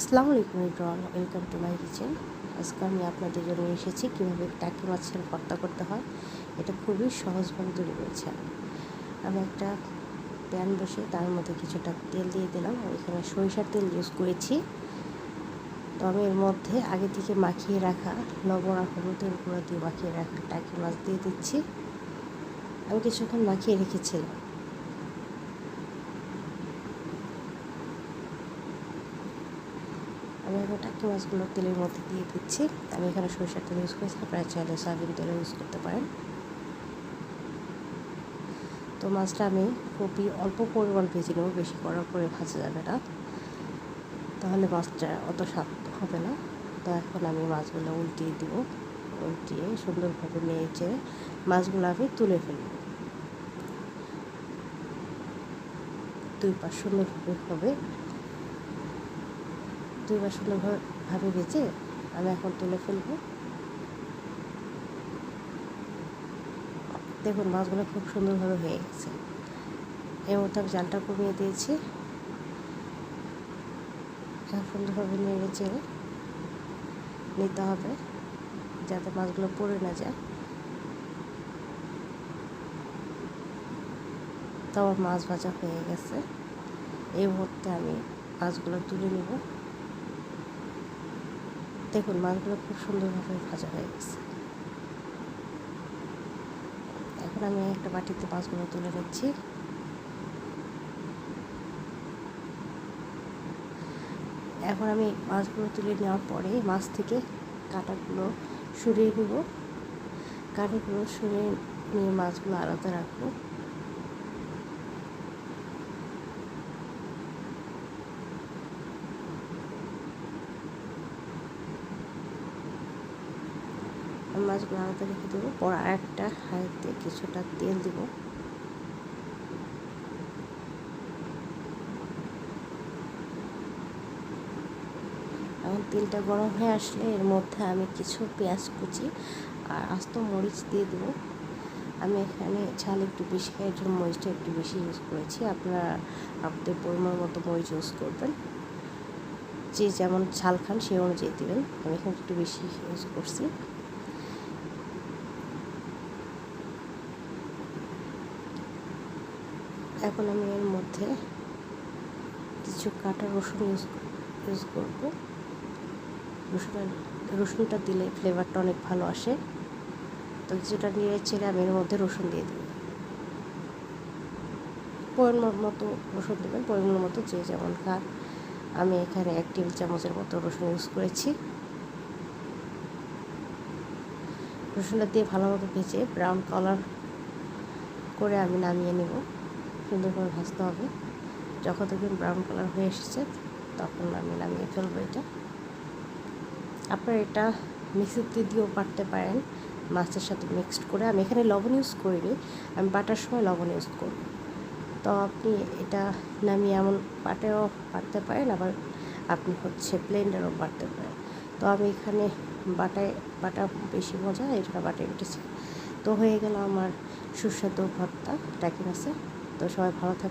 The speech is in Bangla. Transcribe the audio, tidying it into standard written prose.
আসসালামু আলাইকুম everyone, welcome to my kitchen. আজকে আমি আপনাদের জন্য এসেছি কীভাবে টাকি মাছের ভর্তা করতে হয়। এটা খুবই সহজভাবে তৈরি করেছি আমি একটা প্যান বসে তার মধ্যে কিছুটা তেল দিয়ে দিলাম। এখানে সরিষার তেল ইউজ করেছি। তো আমি এর মধ্যে আগে থেকে মাখিয়ে রাখা লবণ আর হলুদের গুঁড়া দিয়ে মাখিয়ে রাখা টাকি মাছ দিয়ে দিচ্ছি। আমি কিছুক্ষণ মাখিয়ে রেখেছিলাম। আমি এখন টাকি মাছগুলো তেলের মধ্যে দিয়ে দিচ্ছি। আমি এখানে সরিষার তেল ইউজ করেছি, আপনারা চাইলে সয়াবিন তেলও ইউজ করতে পারেন। তো মাছটা আমি খুবই অল্প পরিমাণ ভেজে নেব, বেশি কড়া করে ভাজা যাবে না, তাহলে মাছটা অত স্বাদ হবে না। তো এখন আমি মাছগুলো উল্টিয়ে দিব। উল্টিয়ে সুন্দরভাবে নিয়েছে মাছগুলো আমি তুলে ফেলব। দুই পাশ সুন্দরভাবে হবে, দুই পাশ সুন্দরভাবে ভেজে আমি এখন তুলে ফেলব। দেখুন মাছগুলো খুব সুন্দরভাবে হয়ে গেছে। এর মধ্যে আমি জালটা কমিয়ে দিয়েছি। সুন্দরভাবে নেড়ে চেড়ে নিতে হবে যাতে মাছগুলো পড়ে না যায়। তো আমার মাছ ভাজা হয়ে গেছে। এই মুহূর্তে আমি মাছগুলো তুলে নেব। দেখুন মাছগুলো খুব সুন্দরভাবে ভাজা হয়ে গেছে। এখন আমি একটা বাটিতে মাছগুলো তুলে নিচ্ছি। এখন আমি মাছগুলো তুলে নেওয়ার পরে মাছ থেকে কাঁটাগুলো সরিয়ে নেব। কাঁটাগুলো সরিয়ে নিয়ে মাছগুলো আলাদা রাখবো। আমি মাছগুলো আলাদা রেখে দেবো। পর আরেকটা হাঁড়িতে কিছুটা তেল দেব। এখন তেলটা গরম হয়ে আসলে এর মধ্যে আমি কিছু পেঁয়াজ কুচি আর আস্ত মরিচ দিয়ে দেবো। আমি এখানে ঝাল একটু বেশি খাই, এর জন্য মরিচটা একটু বেশি ইউজ করেছি। আপনারা আপনাদের পরিমাণ মতো মরিচ ইউজ করবেন, যে যেমন ঝাল খান সেই অনুযায়ী দেবেন। আমি এখানে একটু বেশি ইউজ করছি। এখন আমি এর মধ্যে কিছু কাটা রসুন ইউজ করবো। রসুনটা দিলে ফ্লেভারটা অনেক ভালো আসে। তো কিছুটা নিয়ে ছেড়ে আমি এর মধ্যে রসুন দিয়ে দেবো। পরিমাণ মতো রসুন দেবেন, পরিমাণ মতো যে যেমন খান। আমি এখানে 1 টেবিল চামচের মতো রসুন ইউজ করেছি। রসুনটা দিয়ে ভালোভাবে ভেজে ব্রাউন কালার করে আমি নামিয়ে নেব। সুন্দরভাবে ভাজতে হবে। যখন দেখবেন ব্রাউন কালার হয়ে এসেছে তখন আমি নামিয়ে ফেলবো এটা। আপনারা এটা মিক্সিতে দিয়েও বাটতে পারেন মাছের সাথে মিক্সড করে। আমি এখানে লবণ ইউজ করিনি, আমি বাটার সময় লবণ ইউজ করব। তো আপনি এটা নামিয়ে এমন বাটেও বাটতে পারেন, আবার আপনি ব্লেন্ডারও বাটতে পারেন। তো আমি এখানে বাটা বেশি মজা, এটা বাটে বেটেছি। তো হয়ে গেল আমার সুস্বাদু ভর্তা টাকি মাছের। তো সবাই ভালো থাকবেন।